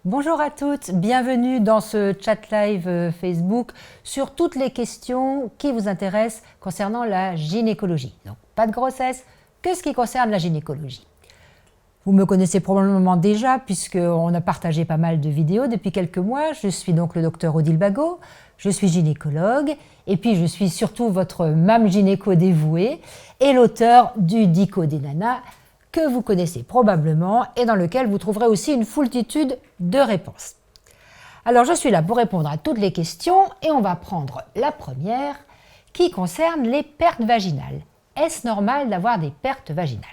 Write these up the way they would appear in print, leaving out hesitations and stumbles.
Bonjour à toutes, bienvenue dans ce chat live Facebook sur toutes les questions qui vous intéressent concernant la gynécologie. Donc pas de grossesse, que ce qui concerne la gynécologie. Vous me connaissez probablement déjà puisqu'on a partagé pas mal de vidéos depuis quelques mois. Je suis donc le docteur Odile Bagot, je suis gynécologue et puis je suis surtout votre mame gynéco dévouée et l'auteur du Dico des nanas que vous connaissez probablement et dans lequel vous trouverez aussi une foultitude de réponses. Alors je suis là pour répondre à toutes les questions et on va prendre la première qui concerne les pertes vaginales. Est-ce normal d'avoir des pertes vaginales?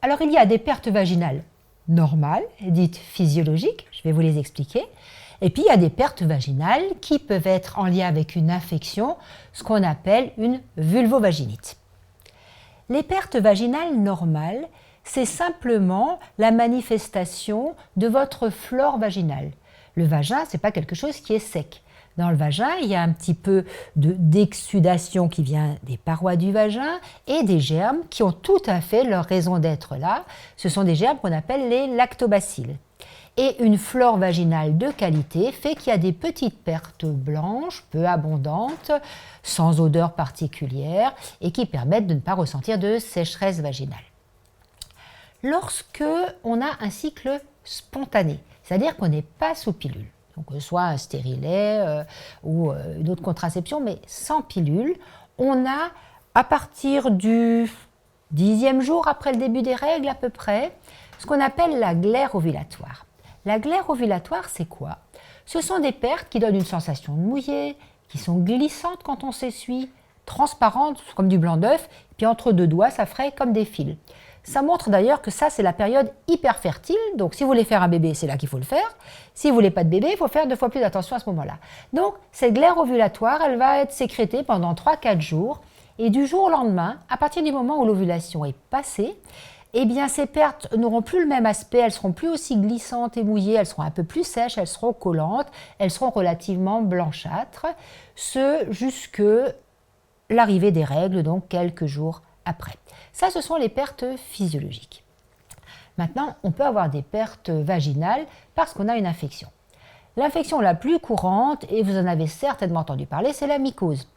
Alors il y a des pertes vaginales normales, dites physiologiques, je vais vous les expliquer, et puis il y a des pertes vaginales qui peuvent être en lien avec une infection, ce qu'on appelle une vulvovaginite. Les pertes vaginales normales, c'est simplement la manifestation de votre flore vaginale. Le vagin, ce n'est pas quelque chose qui est sec. Dans le vagin, il y a un petit peu d'exsudation qui vient des parois du vagin et des germes qui ont tout à fait leur raison d'être là. Ce sont des germes qu'on appelle les lactobacilles. Et une flore vaginale de qualité fait qu'il y a des petites pertes blanches, peu abondantes, sans odeur particulière et qui permettent de ne pas ressentir de sécheresse vaginale. Lorsque on a un cycle spontané, c'est-à-dire qu'on n'est pas sous pilule, donc soit un stérilet ou une autre contraception, mais sans pilule, on a à partir du 10e jour après le début des règles à peu près, ce qu'on appelle la glaire ovulatoire. La glaire ovulatoire, c'est quoi? Ce sont des pertes qui donnent une sensation de mouillé, qui sont glissantes quand on s'essuie, transparentes comme du blanc d'œuf, puis entre deux doigts, ça ferait comme des fils. Ça montre d'ailleurs que ça, c'est la période hyper fertile, donc si vous voulez faire un bébé, c'est là qu'il faut le faire. Si vous voulez pas de bébé, il faut faire 2 fois plus attention à ce moment-là. Donc, cette glaire ovulatoire, elle va être sécrétée pendant 3-4 jours, et du jour au lendemain, à partir du moment où l'ovulation est passée, eh bien, ces pertes n'auront plus le même aspect, elles seront plus aussi glissantes et mouillées, elles seront un peu plus sèches, elles seront collantes, elles seront relativement blanchâtres, ce jusque l'arrivée des règles, donc quelques jours après. Ça, ce sont les pertes physiologiques. Maintenant, on peut avoir des pertes vaginales parce qu'on a une infection. L'infection la plus courante, et vous en avez certainement entendu parler, c'est la mycose.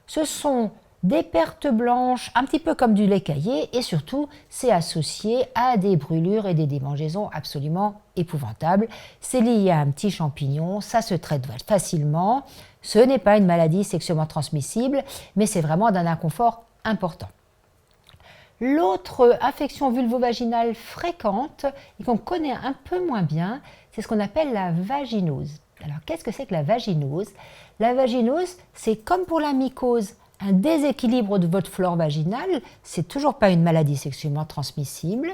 Ce sont des pertes blanches, un petit peu comme du lait caillé, et surtout, c'est associé à des brûlures et des démangeaisons absolument épouvantables. C'est lié à un petit champignon, ça se traite facilement. Ce n'est pas une maladie sexuellement transmissible, mais c'est vraiment d'un inconfort important. L'autre infection vulvovaginale fréquente, et qu'on connaît un peu moins bien, c'est ce qu'on appelle la vaginose. Alors, qu'est-ce que c'est que la vaginose? La vaginose, c'est comme pour la mycose, un déséquilibre de votre flore vaginale, c'est toujours pas une maladie sexuellement transmissible.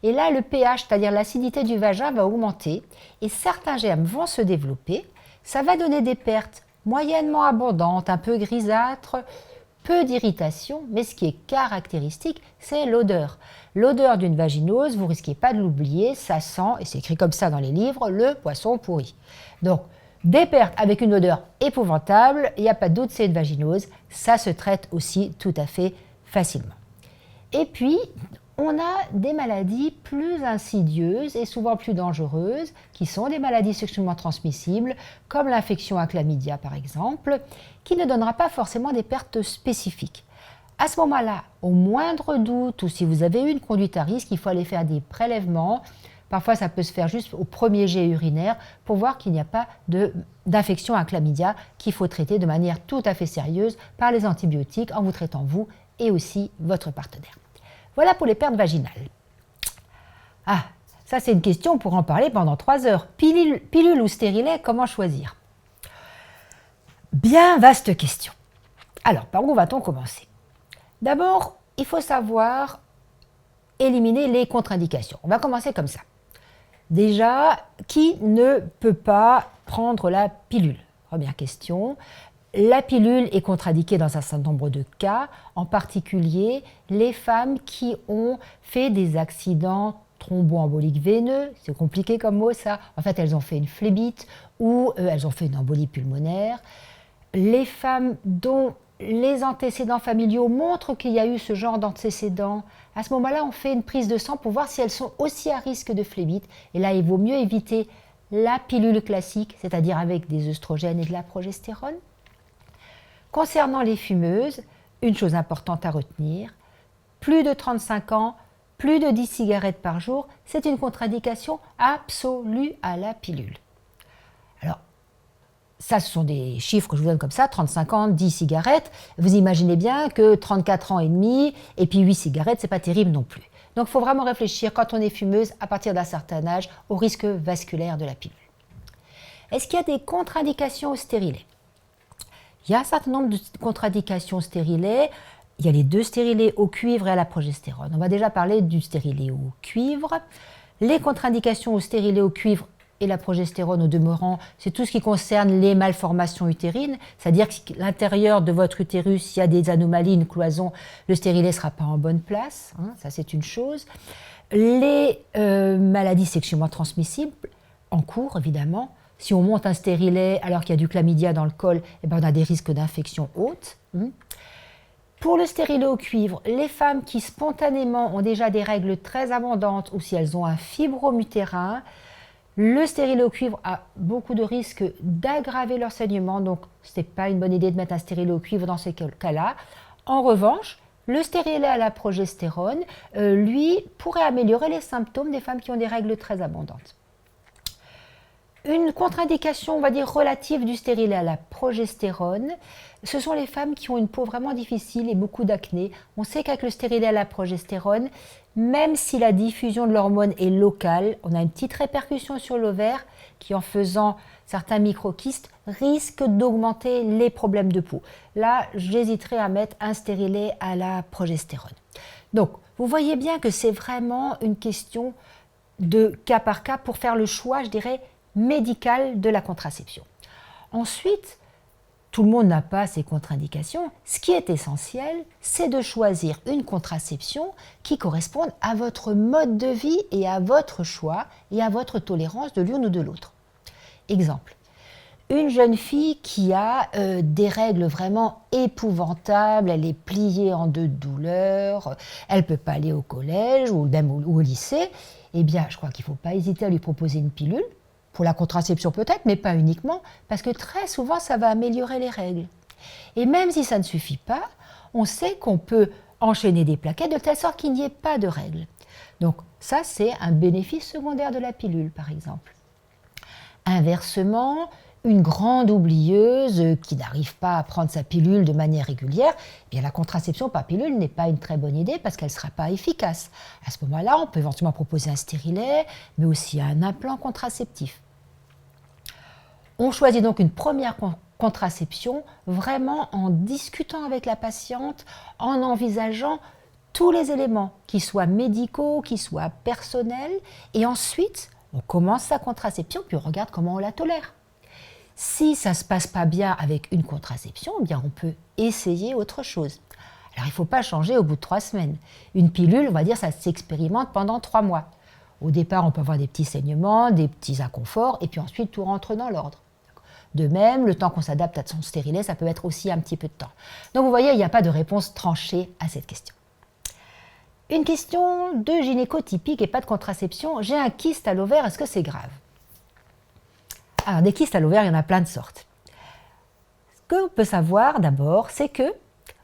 Et là, le pH, c'est-à-dire l'acidité du vagin, va augmenter et certains germes vont se développer. Ça va donner des pertes moyennement abondantes, un peu grisâtres, peu d'irritation, mais ce qui est caractéristique, c'est l'odeur. L'odeur d'une vaginose, vous risquez pas de l'oublier, ça sent, et c'est écrit comme ça dans les livres, le poisson pourri. Donc, des pertes avec une odeur épouvantable, il n'y a pas de doute, c'est une vaginose, ça se traite aussi tout à fait facilement. Et puis, on a des maladies plus insidieuses et souvent plus dangereuses, qui sont des maladies sexuellement transmissibles, comme l'infection à chlamydia par exemple, qui ne donnera pas forcément des pertes spécifiques. À ce moment-là, au moindre doute ou si vous avez eu une conduite à risque, il faut aller faire des prélèvements. Parfois, ça peut se faire juste au premier jet urinaire pour voir qu'il n'y a pas d'infection à chlamydia qu'il faut traiter de manière tout à fait sérieuse par les antibiotiques en vous traitant vous et aussi votre partenaire. Voilà pour les pertes vaginales. Ah, ça c'est une question pour en parler pendant 3 heures. Pilule ou stérilet, comment choisir? Bien vaste question. Alors, par où va-t-on commencer? D'abord, il faut savoir éliminer les contre-indications. On va commencer comme ça. Déjà, qui ne peut pas prendre la pilule? Première question. La pilule est contre-indiquée dans un certain nombre de cas, en particulier les femmes qui ont fait des accidents thromboemboliques veineux, c'est compliqué comme mot ça, en fait elles ont fait une phlébite ou elles ont fait une embolie pulmonaire. Les femmes dont les antécédents familiaux montrent qu'il y a eu ce genre d'antécédents, à ce moment-là, on fait une prise de sang pour voir si elles sont aussi à risque de phlébite. Et là, il vaut mieux éviter la pilule classique, c'est-à-dire avec des œstrogènes et de la progestérone. Concernant les fumeuses, une chose importante à retenir, plus de 35 ans, plus de 10 cigarettes par jour, c'est une contre-indication absolue à la pilule. Alors, ça, ce sont des chiffres que je vous donne comme ça, 35 ans, 10 cigarettes. Vous imaginez bien que 34 ans et demi, et puis 8 cigarettes, c'est pas terrible non plus. Donc, il faut vraiment réfléchir, quand on est fumeuse, à partir d'un certain âge, au risque vasculaire de la pilule. Est-ce qu'il y a des contre-indications au stérilet? Il y a un certain nombre de contre-indications au stérilet. Il y a les 2 stérilets au cuivre et à la progestérone. On va déjà parler du stérilet au cuivre. Les contre-indications au stérilet au cuivre et la progestérone au demeurant, c'est tout ce qui concerne les malformations utérines, c'est-à-dire que l'intérieur de votre utérus, s'il y a des anomalies, une cloison, le stérilet ne sera pas en bonne place, hein, ça c'est une chose. Les maladies sexuellement transmissibles, en cours évidemment, si on monte un stérilet alors qu'il y a du chlamydia dans le col, eh ben on a des risques d'infection haute. Pour le stérilet au cuivre, les femmes qui spontanément ont déjà des règles très abondantes ou si elles ont un fibrome utérin, le stérilet au cuivre a beaucoup de risques d'aggraver leur saignement, donc ce n'est pas une bonne idée de mettre un stérilet au cuivre dans ces cas-là. En revanche, le stérilet à la progestérone, lui, pourrait améliorer les symptômes des femmes qui ont des règles très abondantes. Une contre-indication, on va dire, relative du stérilet à la progestérone, ce sont les femmes qui ont une peau vraiment difficile et beaucoup d'acné. On sait qu'avec le stérilet à la progestérone, même si la diffusion de l'hormone est locale, on a une petite répercussion sur l'ovaire qui, en faisant certains microkystes, risque d'augmenter les problèmes de peau. Là, j'hésiterais à mettre un stérilet à la progestérone. Donc, vous voyez bien que c'est vraiment une question de cas par cas pour faire le choix, je dirais, médical de la contraception. Ensuite, tout le monde n'a pas ces contre-indications. Ce qui est essentiel, c'est de choisir une contraception qui corresponde à votre mode de vie et à votre choix et à votre tolérance de l'une ou de l'autre. Exemple, une jeune fille qui a des règles vraiment épouvantables, elle est pliée en 2 de douleur, elle ne peut pas aller au collège ou même au lycée, eh bien, je crois qu'il ne faut pas hésiter à lui proposer une pilule. Pour la contraception peut-être, mais pas uniquement, parce que très souvent, ça va améliorer les règles. Et même si ça ne suffit pas, on sait qu'on peut enchaîner des plaquettes de telle sorte qu'il n'y ait pas de règles. Donc ça, c'est un bénéfice secondaire de la pilule, par exemple. Inversement, une grande oublieuse qui n'arrive pas à prendre sa pilule de manière régulière, eh bien la contraception par pilule n'est pas une très bonne idée parce qu'elle ne sera pas efficace. À ce moment-là, on peut éventuellement proposer un stérilet, mais aussi un implant contraceptif. On choisit donc une première contraception vraiment en discutant avec la patiente, en envisageant tous les éléments, qu'ils soient médicaux, qu'ils soient personnels, et ensuite, on commence sa contraception, puis on regarde comment on la tolère. Si ça ne se passe pas bien avec une contraception, eh bien on peut essayer autre chose. Alors il ne faut pas changer au bout de 3 semaines. Une pilule, on va dire, ça s'expérimente pendant 3 mois. Au départ, on peut avoir des petits saignements, des petits inconforts, et puis ensuite tout rentre dans l'ordre. De même, le temps qu'on s'adapte à son stérilet, ça peut être aussi un petit peu de temps. Donc vous voyez, il n'y a pas de réponse tranchée à cette question. Une question de gynécotypique et pas de contraception. J'ai un kyste à l'ovaire, est-ce que c'est grave? Alors, des kystes à l'ovaire, il y en a plein de sortes. Ce qu'on peut savoir d'abord, c'est que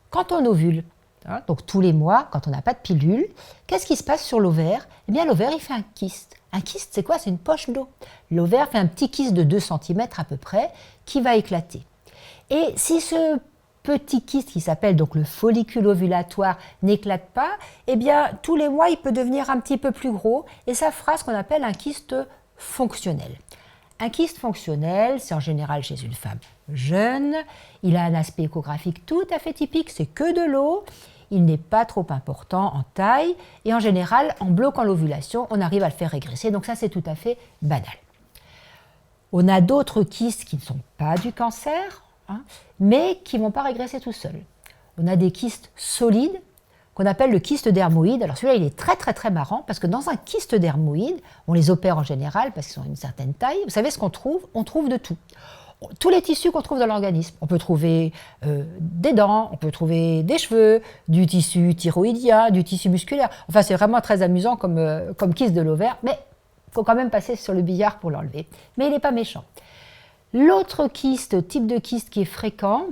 quand on ovule, hein, donc tous les mois, quand on n'a pas de pilule, qu'est-ce qui se passe sur l'ovaire? Eh bien, l'ovaire, il fait un kyste. Un kyste, c'est quoi? C'est une poche d'eau. L'ovaire fait un petit kyste de 2 cm à peu près qui va éclater. Et si ce petit kyste qui s'appelle donc le follicule ovulatoire n'éclate pas, eh bien, tous les mois, il peut devenir un petit peu plus gros et ça fera ce qu'on appelle un kyste fonctionnel. Un kyste fonctionnel, c'est en général chez une femme jeune, il a un aspect échographique tout à fait typique, c'est que de l'eau, il n'est pas trop important en taille et en général, en bloquant l'ovulation, on arrive à le faire régresser, donc ça c'est tout à fait banal. On a d'autres kystes qui ne sont pas du cancer, hein, mais qui ne vont pas régresser tout seuls. On a des kystes solides, qu'on appelle le kyste dermoïde. Alors celui-là, il est très très très marrant parce que dans un kyste dermoïde, on les opère en général parce qu'ils ont une certaine taille. Vous savez ce qu'on trouve? On trouve de tout. tous les tissus qu'on trouve dans l'organisme. On peut trouver des dents, on peut trouver des cheveux, du tissu thyroïdien, du tissu musculaire. Enfin, c'est vraiment très amusant comme kyste de l'ovaire, mais il faut quand même passer sur le billard pour l'enlever. Mais il n'est pas méchant. L'autre type de kyste qui est fréquent,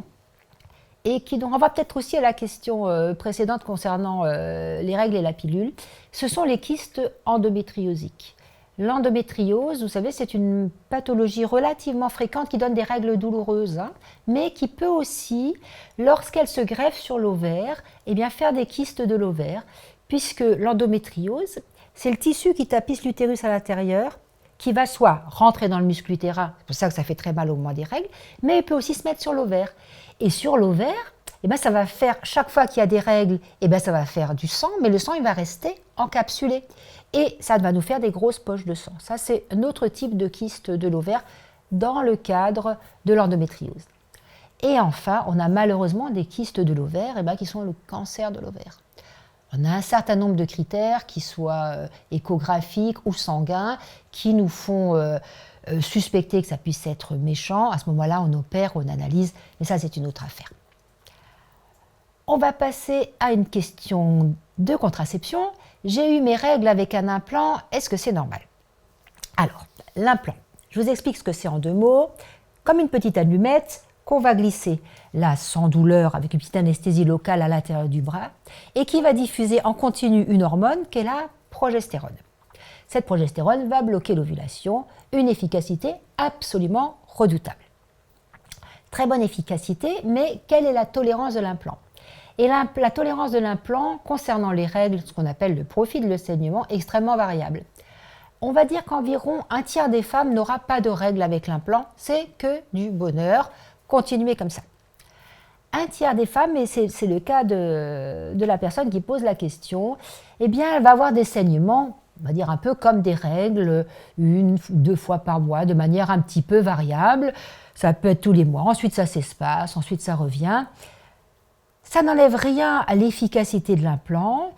et qui nous renvoie peut-être aussi à la question précédente concernant les règles et la pilule, ce sont les kystes endométriosiques. L'endométriose, vous savez, c'est une pathologie relativement fréquente qui donne des règles douloureuses, hein, mais qui peut aussi, lorsqu'elle se greffe sur l'ovaire, eh bien, faire des kystes de l'ovaire, puisque l'endométriose, c'est le tissu qui tapisse l'utérus à l'intérieur, qui va soit rentrer dans le muscle utérin, c'est pour ça que ça fait très mal au moment des règles, mais il peut aussi se mettre sur l'ovaire. Et sur l'ovaire, eh bien, ça va faire, chaque fois qu'il y a des règles, eh bien, ça va faire du sang, mais le sang il va rester encapsulé. Et ça va nous faire des grosses poches de sang. Ça, c'est un autre type de kyste de l'ovaire dans le cadre de l'endométriose. Et enfin, on a malheureusement des kystes de l'ovaire qui sont le cancer de l'ovaire. On a un certain nombre de critères, qui soient échographiques ou sanguins, qui nous font suspecter que ça puisse être méchant. À ce moment-là, on opère, on analyse, mais ça, c'est une autre affaire. On va passer à une question de contraception. J'ai eu mes règles avec un implant, est-ce que c'est normal? Alors, l'implant, je vous explique ce que c'est en 2 mots. Comme une petite allumette qu'on va glisser là sans douleur avec une petite anesthésie locale à l'intérieur du bras et qui va diffuser en continu une hormone qui est la progestérone. Cette progestérone va bloquer l'ovulation, une efficacité absolument redoutable. Très bonne efficacité, mais quelle est la tolérance de l'implant? Et la tolérance de l'implant concernant les règles, ce qu'on appelle le profil de saignement, est extrêmement variable. On va dire qu'environ 1/3 des femmes n'aura pas de règles avec l'implant, c'est que du bonheur, continuez comme ça. 1/3 des femmes, et c'est le cas de la personne qui pose la question, eh bien elle va avoir des saignements, on va dire un peu comme des règles, 1 ou 2 fois par mois, de manière un petit peu variable. Ça peut être tous les mois, ensuite ça s'espace, ensuite ça revient. Ça n'enlève rien à l'efficacité de l'implant.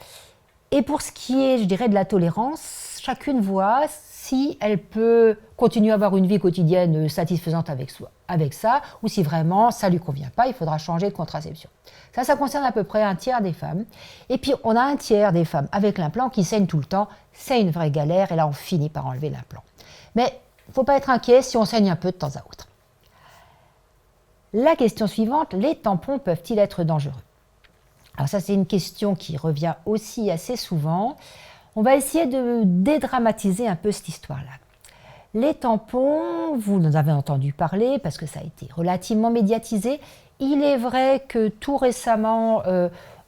Et pour ce qui est, je dirais, de la tolérance, chacune voit si elle peut continuer à avoir une vie quotidienne satisfaisante avec ça, ou si vraiment ça ne lui convient pas, il faudra changer de contraception. Ça concerne à peu près 1/3 des femmes. Et puis on a 1/3 des femmes avec l'implant qui saignent tout le temps. C'est une vraie galère et là on finit par enlever l'implant. Mais il ne faut pas être inquiet si on saigne un peu de temps à autre. La question suivante, les tampons peuvent-ils être dangereux? Alors ça, c'est une question qui revient aussi assez souvent. On va essayer de dédramatiser un peu cette histoire-là. Les tampons, vous en avez entendu parler parce que ça a été relativement médiatisé. Il est vrai que tout récemment,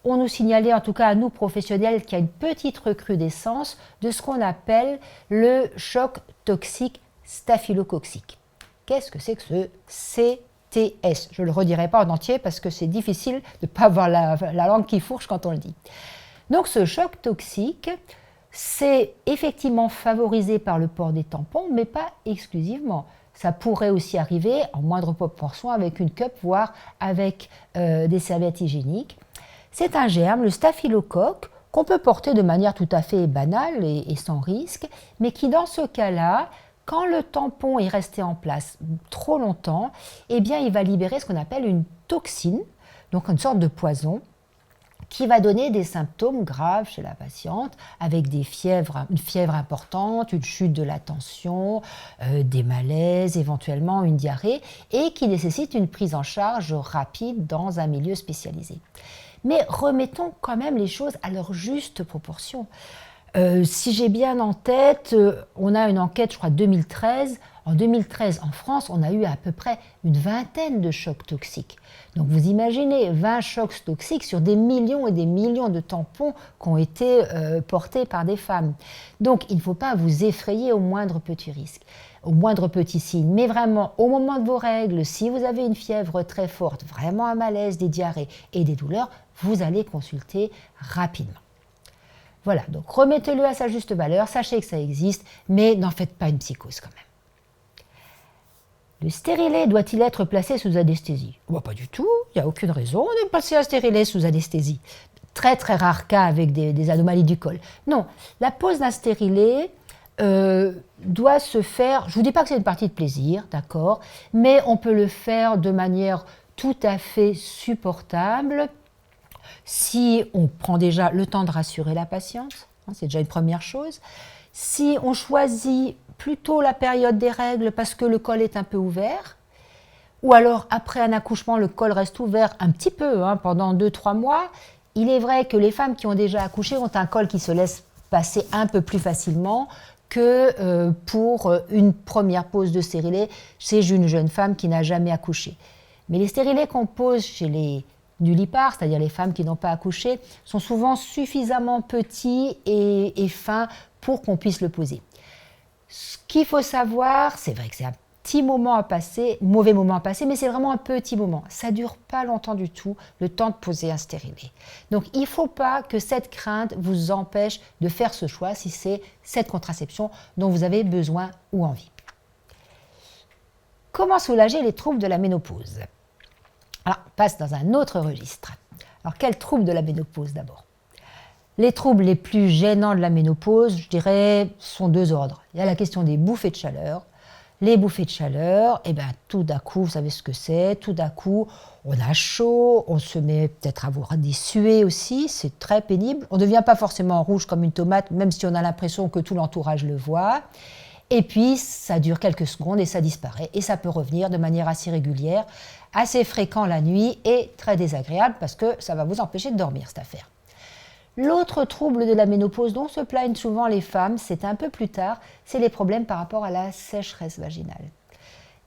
on nous signalait, en tout cas à nous professionnels, qu'il y a une petite recrudescence de ce qu'on appelle le choc toxique staphylococcique. Qu'est-ce que c'est que ce CTS? Je ne le redirai pas en entier parce que c'est difficile de ne pas avoir la langue qui fourche quand on le dit. Donc ce choc toxique, c'est effectivement favorisé par le port des tampons, mais pas exclusivement. Ça pourrait aussi arriver en moindre proportion avec une cup, voire avec des serviettes hygiéniques. C'est un germe, le staphylocoque, qu'on peut porter de manière tout à fait banale et sans risque, mais qui dans ce cas-là, quand le tampon est resté en place trop longtemps, eh bien, il va libérer ce qu'on appelle une toxine, donc une sorte de poison, qui va donner des symptômes graves chez la patiente, avec une fièvre importante, une chute de la tension, des malaises, éventuellement une diarrhée, et qui nécessite une prise en charge rapide dans un milieu spécialisé. Mais remettons quand même les choses à leur juste proportion. Si j'ai bien en tête, on a une enquête, je crois, 2013. En 2013, en France, on a eu à peu près une vingtaine de chocs toxiques. Donc vous imaginez 20 chocs toxiques sur des millions et des millions de tampons qui ont été portés par des femmes. Donc il ne faut pas vous effrayer au moindre petit risque, au moindre petit signe. Mais vraiment, au moment de vos règles, si vous avez une fièvre très forte, vraiment un malaise, des diarrhées et des douleurs, vous allez consulter rapidement. Voilà, donc remettez-le à sa juste valeur, sachez que ça existe, mais n'en faites pas une psychose quand même. Le stérilet doit-il être placé sous anesthésie? Pas du tout, il n'y a aucune raison de passer un stérilet sous anesthésie. Très très rare cas avec des anomalies du col. Non, la pose d'un stérilet doit se faire, je ne vous dis pas que c'est une partie de plaisir, d'accord, mais on peut le faire de manière tout à fait supportable si on prend déjà le temps de rassurer la patiente, hein, c'est déjà une première chose. Si on choisit plutôt la période des règles parce que le col est un peu ouvert, ou alors après un accouchement, le col reste ouvert un petit peu hein, pendant 2-3 mois, il est vrai que les femmes qui ont déjà accouché ont un col qui se laisse passer un peu plus facilement que pour une première pose de stérilet chez une jeune femme qui n'a jamais accouché. Mais les stérilets qu'on pose chez les nullipares, c'est-à-dire les femmes qui n'ont pas accouché, sont souvent suffisamment petits et fins pour qu'on puisse le poser. Ce qu'il faut savoir, c'est vrai que c'est un petit moment à passer, mauvais moment à passer, mais c'est vraiment un petit moment. Ça ne dure pas longtemps du tout, le temps de poser un stérilet. Donc il ne faut pas que cette crainte vous empêche de faire ce choix si c'est cette contraception dont vous avez besoin ou envie. Comment soulager les troubles de la ménopause? Alors, on passe dans un autre registre. Alors, quels troubles de la ménopause d'abord? Les troubles les plus gênants de la ménopause, je dirais, sont 2 ordres. Il y a la question des bouffées de chaleur. Les bouffées de chaleur, eh bien, tout d'un coup, vous savez ce que c'est, tout d'un coup, on a chaud, on se met peut-être à avoir des suées aussi, c'est très pénible. On ne devient pas forcément rouge comme une tomate, même si on a l'impression que tout l'entourage le voit. Et puis, ça dure quelques secondes et ça disparaît. Et ça peut revenir de manière assez régulière, assez fréquent la nuit et très désagréable parce que ça va vous empêcher de dormir, cette affaire. L'autre trouble de la ménopause dont se plaignent souvent les femmes, c'est un peu plus tard, c'est les problèmes par rapport à la sécheresse vaginale.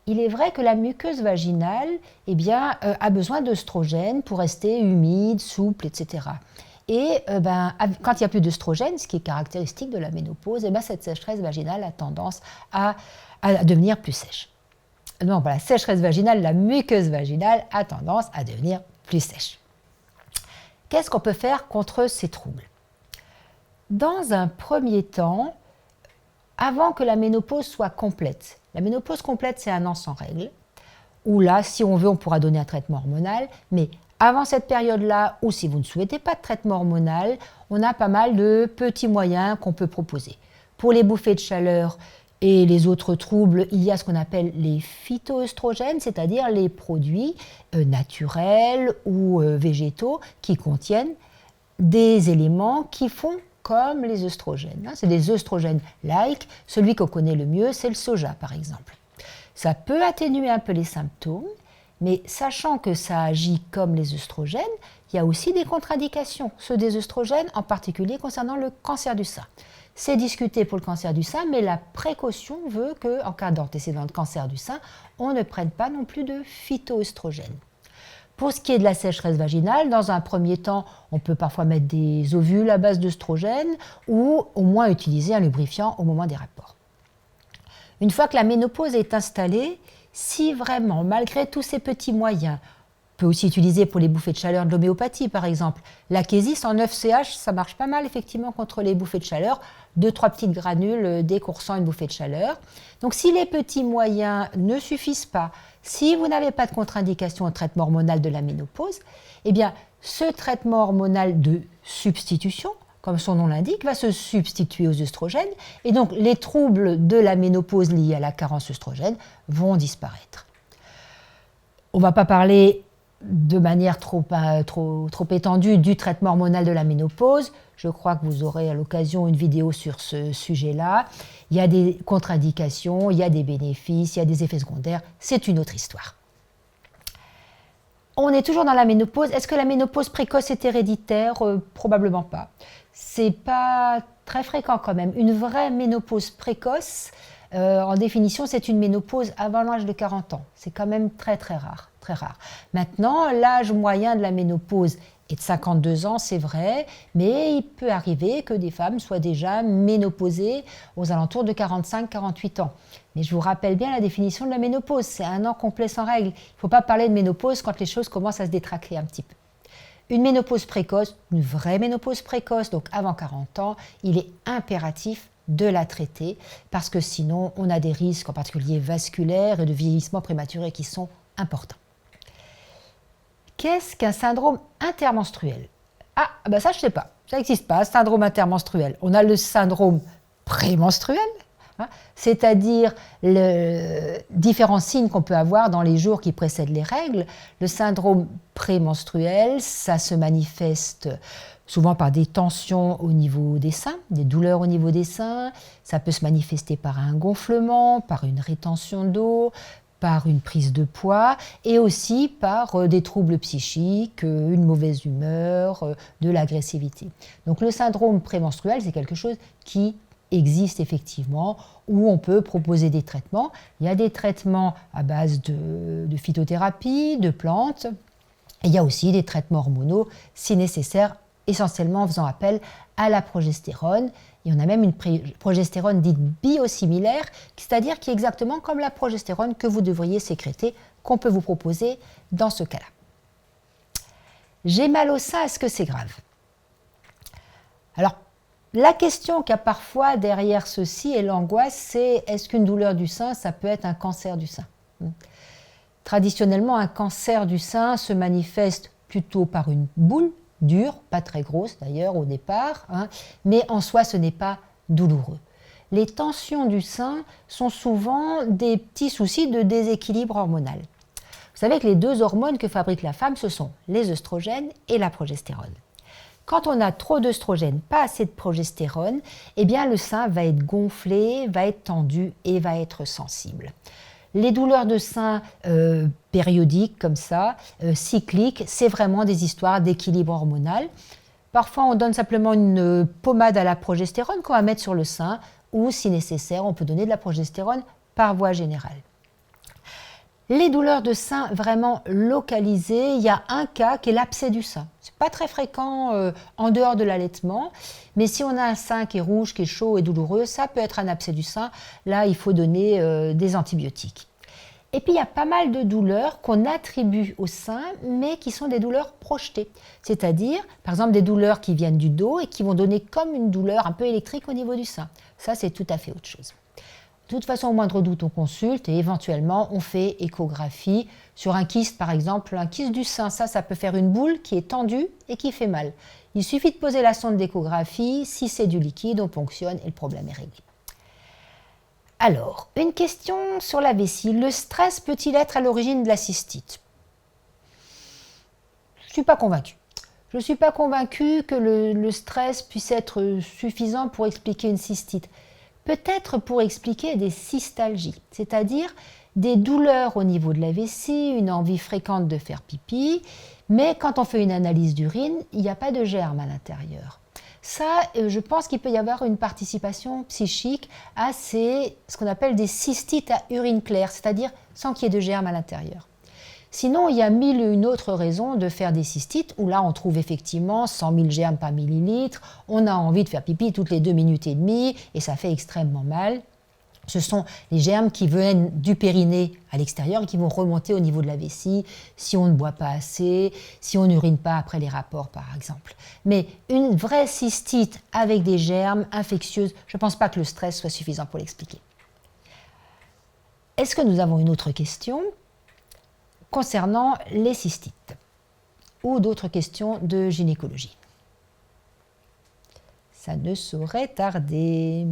Il est vrai que la muqueuse vaginale eh bien, a besoin d'œstrogène pour rester humide, souple, etc. Et quand il n'y a plus d'œstrogène, ce qui est caractéristique de la ménopause, cette sécheresse vaginale a tendance à devenir plus sèche. Donc la sécheresse vaginale, la muqueuse vaginale a tendance à devenir plus sèche. Qu'est-ce qu'on peut faire contre ces troubles? Dans un premier temps, avant que la ménopause soit complète, la ménopause complète, c'est 1 an sans règles, où là, si on veut, on pourra donner un traitement hormonal, mais avant cette période-là, ou si vous ne souhaitez pas de traitement hormonal, on a pas mal de petits moyens qu'on peut proposer. Pour les bouffées de chaleur et les autres troubles, il y a ce qu'on appelle les phytoœstrogènes, c'est-à-dire les produits naturels ou végétaux qui contiennent des éléments qui font comme les œstrogènes. C'est des œstrogènes-like. Celui qu'on connaît le mieux, c'est le soja, par exemple. Ça peut atténuer un peu les symptômes, mais sachant que ça agit comme les œstrogènes, il y a aussi des contre-indications, ceux des œstrogènes, en particulier concernant le cancer du sein. C'est discuté pour le cancer du sein, mais la précaution veut qu'en cas d'antécédent de cancer du sein, on ne prenne pas non plus de phytoœstrogènes. Pour ce qui est de la sécheresse vaginale, dans un premier temps, on peut parfois mettre des ovules à base d'œstrogène ou au moins utiliser un lubrifiant au moment des rapports. Une fois que la ménopause est installée, si vraiment, malgré tous ces petits moyens, on peut aussi utiliser pour les bouffées de chaleur de l'homéopathie, par exemple. L'Achésis en 9CH, ça marche pas mal effectivement contre les bouffées de chaleur. 2-3 petites granules dès qu'on ressent une bouffée de chaleur. Donc si les petits moyens ne suffisent pas, si vous n'avez pas de contre-indication au traitement hormonal de la ménopause, eh bien ce traitement hormonal de substitution, comme son nom l'indique, va se substituer aux œstrogènes et donc les troubles de la ménopause liés à la carence œstrogène vont disparaître. On ne va pas parler de manière trop étendue du traitement hormonal de la ménopause. Je crois que vous aurez à l'occasion une vidéo sur ce sujet-là. Il y a des contre-indications, il y a des bénéfices, il y a des effets secondaires. C'est une autre histoire. On est toujours dans la ménopause. Est-ce que la ménopause précoce est héréditaire? Probablement pas. C'est pas très fréquent quand même. Une vraie ménopause précoce, en définition, c'est une ménopause avant l'âge de 40 ans. C'est quand même très très rare. Très rare. Maintenant, l'âge moyen de la ménopause est de 52 ans, c'est vrai, mais il peut arriver que des femmes soient déjà ménopausées aux alentours de 45-48 ans. Mais je vous rappelle bien la définition de la ménopause, c'est 1 an complet sans règles. Il ne faut pas parler de ménopause quand les choses commencent à se détraquer un petit peu. Une ménopause précoce, une vraie ménopause précoce, donc avant 40 ans, il est impératif de la traiter parce que sinon on a des risques en particulier vasculaires et de vieillissement prématuré qui sont importants. Qu'est-ce qu'un syndrome intermenstruel? Ah, ça je ne sais pas, ça n'existe pas, syndrome intermenstruel. On a le syndrome prémenstruel, c'est-à-dire les différents signes qu'on peut avoir dans les jours qui précèdent les règles. Le syndrome prémenstruel, ça se manifeste souvent par des tensions au niveau des seins, des douleurs au niveau des seins. Ça peut se manifester par un gonflement, par une rétention d'eau, par une prise de poids et aussi par des troubles psychiques, une mauvaise humeur, de l'agressivité. Donc le syndrome prémenstruel, c'est quelque chose qui existe effectivement, où on peut proposer des traitements. Il y a des traitements à base de phytothérapie, de plantes, et il y a aussi des traitements hormonaux si nécessaire, essentiellement en faisant appel à la progestérone. Et on a même une progestérone dite biosimilaire, c'est-à-dire qui est exactement comme la progestérone que vous devriez sécréter, qu'on peut vous proposer dans ce cas-là. J'ai mal au sein, est-ce que c'est grave? Alors, la question qu'il y a parfois derrière ceci et l'angoisse, c'est est-ce qu'une douleur du sein, ça peut être un cancer du sein? Traditionnellement, un cancer du sein se manifeste plutôt par une boule dure, pas très grosse d'ailleurs au départ, mais en soi ce n'est pas douloureux. Les tensions du sein sont souvent des petits soucis de déséquilibre hormonal. Vous savez que les deux hormones que fabrique la femme, ce sont les œstrogènes et la progestérone. Quand on a trop d'œstrogènes, pas assez de progestérone, eh bien le sein va être gonflé, va être tendu et va être sensible. Les douleurs de sein périodiques comme ça, cycliques, c'est vraiment des histoires d'équilibre hormonal. Parfois, on donne simplement une pommade à la progestérone qu'on va mettre sur le sein ou, si nécessaire, on peut donner de la progestérone par voie générale. Les douleurs de sein vraiment localisées, il y a un cas qui est l'abcès du sein. Ce n'est pas très fréquent en dehors de l'allaitement, mais si on a un sein qui est rouge, qui est chaud et douloureux, ça peut être un abcès du sein. Là, il faut donner des antibiotiques. Et puis, il y a pas mal de douleurs qu'on attribue au sein, mais qui sont des douleurs projetées. C'est-à-dire, par exemple, des douleurs qui viennent du dos et qui vont donner comme une douleur un peu électrique au niveau du sein. Ça, c'est tout à fait autre chose. De toute façon, au moindre doute, on consulte et éventuellement, on fait échographie sur un kyste, par exemple, un kyste du sein. Ça peut faire une boule qui est tendue et qui fait mal. Il suffit de poser la sonde d'échographie. Si c'est du liquide, on ponctionne et le problème est réglé. Alors, une question sur la vessie. Le stress peut-il être à l'origine de la cystite? Je ne suis pas convaincue. Je ne suis pas convaincue que le stress puisse être suffisant pour expliquer une cystite. Peut-être pour expliquer des cystalgies, c'est-à-dire des douleurs au niveau de la vessie, une envie fréquente de faire pipi, mais quand on fait une analyse d'urine, il n'y a pas de germes à l'intérieur. Ça, je pense qu'il peut y avoir une participation psychique à ce qu'on appelle des cystites à urine claire, c'est-à-dire sans qu'il y ait de germes à l'intérieur. Sinon, il y a mille et une autres raisons de faire des cystites, où là, on trouve effectivement 100 000 germes par millilitre, on a envie de faire pipi toutes les 2 minutes et demie, et ça fait extrêmement mal. Ce sont les germes qui viennent du périnée à l'extérieur et qui vont remonter au niveau de la vessie si on ne boit pas assez, si on n'urine pas après les rapports, par exemple. Mais une vraie cystite avec des germes infectieuses, je ne pense pas que le stress soit suffisant pour l'expliquer. Est-ce que nous avons une autre question concernant les cystites ou d'autres questions de gynécologie? Ça ne saurait tarder.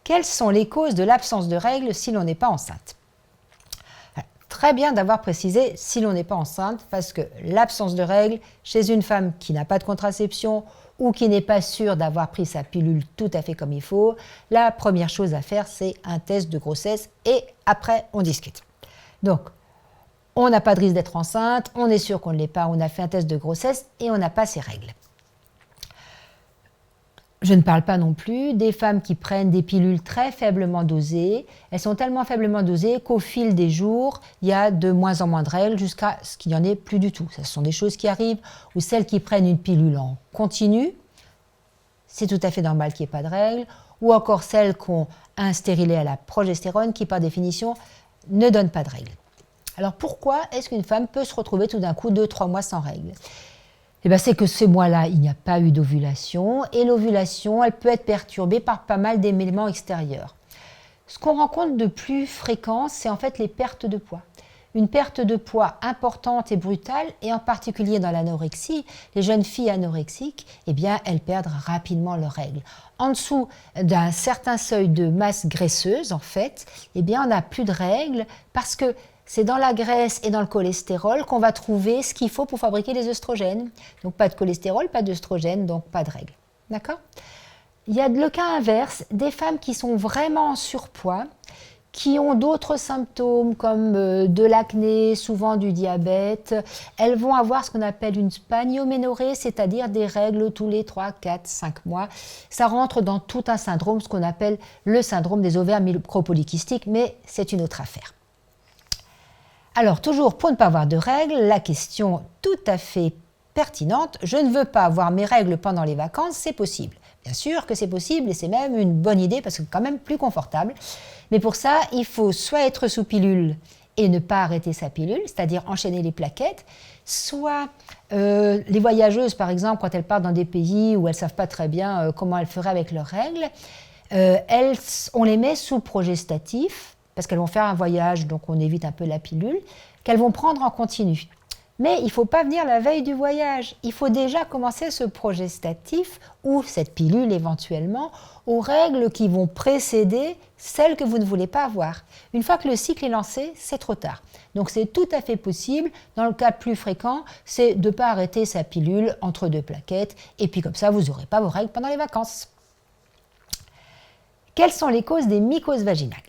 Quelles sont les causes de l'absence de règles si l'on n'est pas enceinte? Très bien d'avoir précisé si l'on n'est pas enceinte, parce que l'absence de règles chez une femme qui n'a pas de contraception ou qui n'est pas sûre d'avoir pris sa pilule tout à fait comme il faut, la première chose à faire, c'est un test de grossesse et après, on discute. Donc, on n'a pas de risque d'être enceinte, on est sûr qu'on ne l'est pas, on a fait un test de grossesse et on n'a pas ces règles. Je ne parle pas non plus des femmes qui prennent des pilules très faiblement dosées. Elles sont tellement faiblement dosées qu'au fil des jours, il y a de moins en moins de règles jusqu'à ce qu'il n'y en ait plus du tout. Ce sont des choses qui arrivent. Ou celles qui prennent une pilule en continu, c'est tout à fait normal qu'il n'y ait pas de règles. Ou encore celles qui ont un stérilet à la progestérone qui, par définition, ne donnent pas de règles. Alors pourquoi est-ce qu'une femme peut se retrouver tout d'un coup 2-3 mois sans règles? Eh bien, c'est que ce mois-là, il n'y a pas eu d'ovulation et l'ovulation, elle peut être perturbée par pas mal d'éléments extérieurs. Ce qu'on rencontre de plus fréquent, c'est en fait les pertes de poids. une perte de poids importante et brutale, et en particulier dans l'anorexie, les jeunes filles anorexiques, eh bien, elles perdent rapidement leurs règles. En dessous d'un certain seuil de masse graisseuse, en fait, eh bien, on n'a plus de règles parce que c'est dans la graisse et dans le cholestérol qu'on va trouver ce qu'il faut pour fabriquer les œstrogènes. Donc, pas de cholestérol, pas d'œstrogènes, donc pas de règles. D'accord ? Il y a le cas inverse, des femmes qui sont vraiment en surpoids, qui ont d'autres symptômes comme de l'acné, souvent du diabète. Elles vont avoir ce qu'on appelle une spanioménorrhée, c'est-à-dire des règles tous les 3, 4, 5 mois. Ça rentre dans tout un syndrome, ce qu'on appelle le syndrome des ovaires micropolykystiques, mais c'est une autre affaire. Alors, toujours pour ne pas avoir de règles, la question tout à fait pertinente, je ne veux pas avoir mes règles pendant les vacances, c'est possible. Bien sûr que c'est possible et c'est même une bonne idée parce que c'est quand même plus confortable. Mais pour ça, il faut soit être sous pilule et ne pas arrêter sa pilule, c'est-à-dire enchaîner les plaquettes, soit les voyageuses, par exemple, quand elles partent dans des pays où elles ne savent pas très bien comment elles feraient avec leurs règles, on les met sous progestatif, parce qu'elles vont faire un voyage, donc on évite un peu la pilule, qu'elles vont prendre en continu. Mais il ne faut pas venir la veille du voyage. Il faut déjà commencer ce progestatif ou cette pilule éventuellement aux règles qui vont précéder celles que vous ne voulez pas avoir. Une fois que le cycle est lancé, c'est trop tard. Donc c'est tout à fait possible. Dans le cas plus fréquent, c'est de ne pas arrêter sa pilule entre deux plaquettes et puis comme ça, vous n'aurez pas vos règles pendant les vacances. Quelles sont les causes des mycoses vaginales ?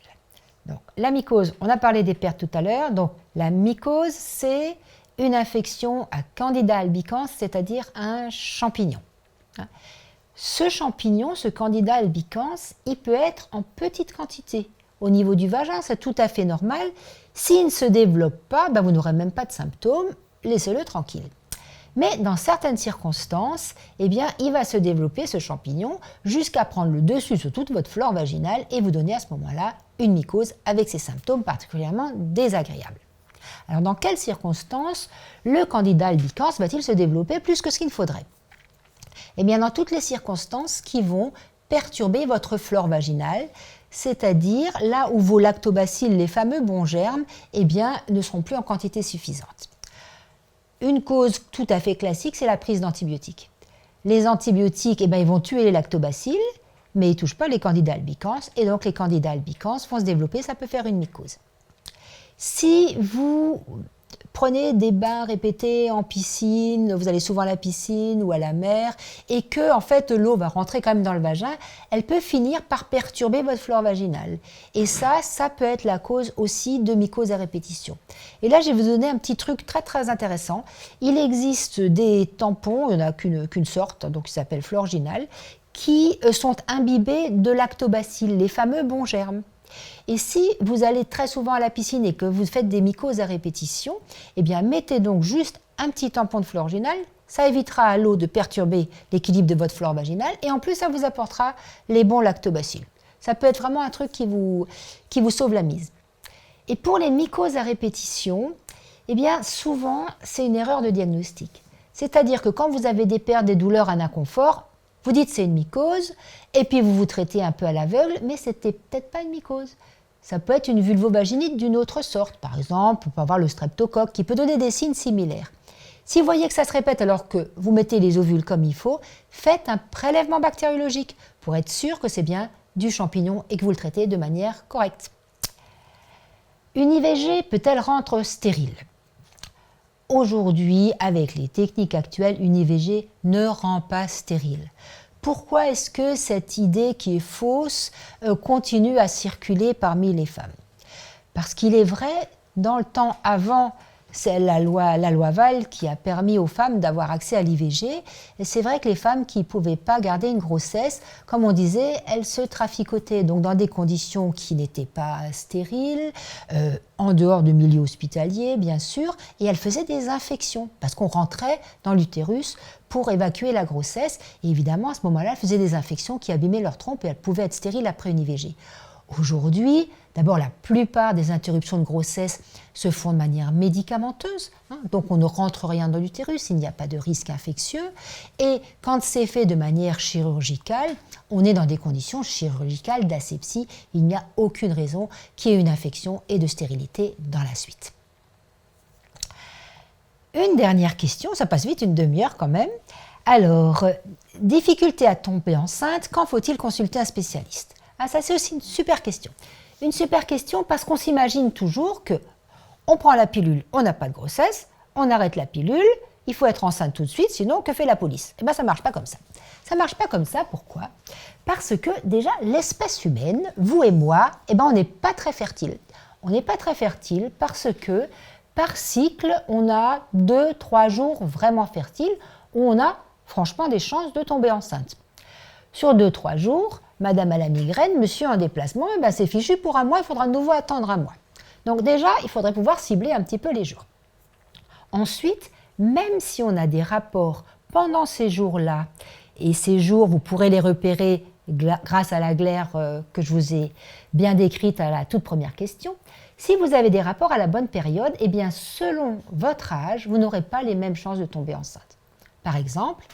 Donc, la mycose, on a parlé des pertes tout à l'heure. Donc la mycose, c'est une infection à Candida albicans, c'est-à-dire un champignon. Ce champignon, ce Candida albicans, il peut être en petite quantité. Au niveau du vagin, c'est tout à fait normal. S'il ne se développe pas, vous n'aurez même pas de symptômes, laissez-le tranquille. Mais dans certaines circonstances, eh bien, il va se développer ce champignon jusqu'à prendre le dessus sur toute votre flore vaginale et vous donner à ce moment-là une mycose avec ses symptômes particulièrement désagréables. Alors, dans quelles circonstances le Candida albicans va-t-il se développer plus que ce qu'il faudrait ? Eh bien, dans toutes les circonstances qui vont perturber votre flore vaginale, c'est-à-dire là où vos lactobacilles, les fameux bons germes, eh bien, ne seront plus en quantité suffisante. Une cause tout à fait classique, c'est la prise d'antibiotiques. Les antibiotiques, ils vont tuer les lactobacilles, mais ils ne touchent pas les Candida albicans, et donc les Candida albicans vont se développer, ça peut faire une mycose. Si vous prenez des bains répétés en piscine, vous allez souvent à la piscine ou à la mer, et que en fait l'eau va rentrer quand même dans le vagin, elle peut finir par perturber votre flore vaginale. Et ça peut être la cause aussi de mycoses à répétition. Et là, je vais vous donner un petit truc très très intéressant. Il existe des tampons, il n'y en a qu'une sorte, donc qui s'appelle Florginal, qui sont imbibés de lactobacilles, les fameux bons germes. Et si vous allez très souvent à la piscine et que vous faites des mycoses à répétition, eh bien mettez donc juste un petit tampon de Florginal, ça évitera à l'eau de perturber l'équilibre de votre flore vaginale et en plus ça vous apportera les bons lactobacilles. Ça peut être vraiment un truc qui vous sauve la mise. Et pour les mycoses à répétition, eh bien souvent c'est une erreur de diagnostic. C'est-à-dire que quand vous avez des pertes, des douleurs, un inconfort, vous dites c'est une mycose, et puis vous vous traitez un peu à l'aveugle, mais c'était peut-être pas une mycose. Ça peut être une vulvovaginite d'une autre sorte. Par exemple, on peut avoir le streptocoque qui peut donner des signes similaires. Si vous voyez que ça se répète alors que vous mettez les ovules comme il faut, faites un prélèvement bactériologique pour être sûr que c'est bien du champignon et que vous le traitez de manière correcte. Une IVG peut-elle rendre stérile ? Aujourd'hui, avec les techniques actuelles, une IVG ne rend pas stérile. Pourquoi est-ce que cette idée qui est fausse continue à circuler parmi les femmes ? Parce qu'il est vrai, dans le temps avant, c'est la loi Val qui a permis aux femmes d'avoir accès à l'IVG. Et c'est vrai que les femmes qui ne pouvaient pas garder une grossesse, comme on disait, elles se traficotaient, donc dans des conditions qui n'étaient pas stériles, en dehors de milieu hospitalier, bien sûr, et elles faisaient des infections, parce qu'on rentrait dans l'utérus pour évacuer la grossesse. Et évidemment, à ce moment-là, elles faisaient des infections qui abîmaient leur trompe et elles pouvaient être stériles après une IVG. Aujourd'hui, d'abord, la plupart des interruptions de grossesse se font de manière médicamenteuse, donc on ne rentre rien dans l'utérus, il n'y a pas de risque infectieux. Et quand c'est fait de manière chirurgicale, on est dans des conditions chirurgicales d'asepsie. Il n'y a aucune raison qu'il y ait une infection et de stérilité dans la suite. Une dernière question, ça passe vite, une demi-heure quand même. Alors, difficulté à tomber enceinte, quand faut-il consulter un spécialiste? Ah, ça c'est aussi une super question. Une super question parce qu'on s'imagine toujours que on prend la pilule, on n'a pas de grossesse, on arrête la pilule, il faut être enceinte tout de suite, sinon que fait la police? Eh bien ça ne marche pas comme ça. Ça ne marche pas comme ça, pourquoi? Parce que déjà l'espèce humaine, vous et moi, eh ben, on n'est pas très fertile. On n'est pas très fertile parce que par cycle, on a 2-3 jours vraiment fertiles où on a franchement des chances de tomber enceinte. Sur 2-3 jours, madame a la migraine, monsieur en déplacement, eh ben, c'est fichu pour un mois, il faudra de nouveau attendre un mois. Donc déjà, il faudrait pouvoir cibler un petit peu les jours. Ensuite, même si on a des rapports pendant ces jours-là, et ces jours, vous pourrez les repérer grâce à la glaire que je vous ai bien décrite à la toute première question, si vous avez des rapports à la bonne période, eh bien selon votre âge, vous n'aurez pas les mêmes chances de tomber enceinte. Par exemple,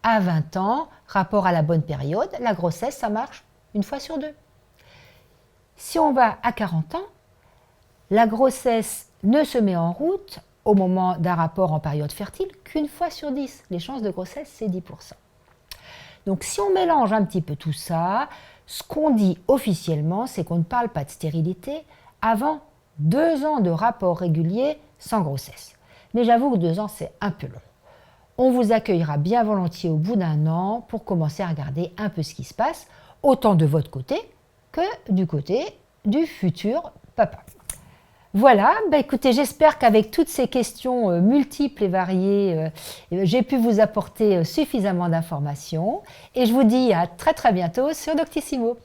à 20 ans, rapport à la bonne période, la grossesse, ça marche une fois sur 2. Si on va à 40 ans, la grossesse ne se met en route au moment d'un rapport en période fertile qu'une fois sur 10. Les chances de grossesse, c'est 10%. Donc si on mélange un petit peu tout ça, ce qu'on dit officiellement, c'est qu'on ne parle pas de stérilité avant 2 ans de rapport régulier sans grossesse. Mais j'avoue que 2 ans, c'est un peu long. On vous accueillera bien volontiers au bout d'un an pour commencer à regarder un peu ce qui se passe, autant de votre côté que du côté du futur papa. Voilà, écoutez, j'espère qu'avec toutes ces questions multiples et variées, j'ai pu vous apporter suffisamment d'informations et je vous dis à très très bientôt sur Doctissimo.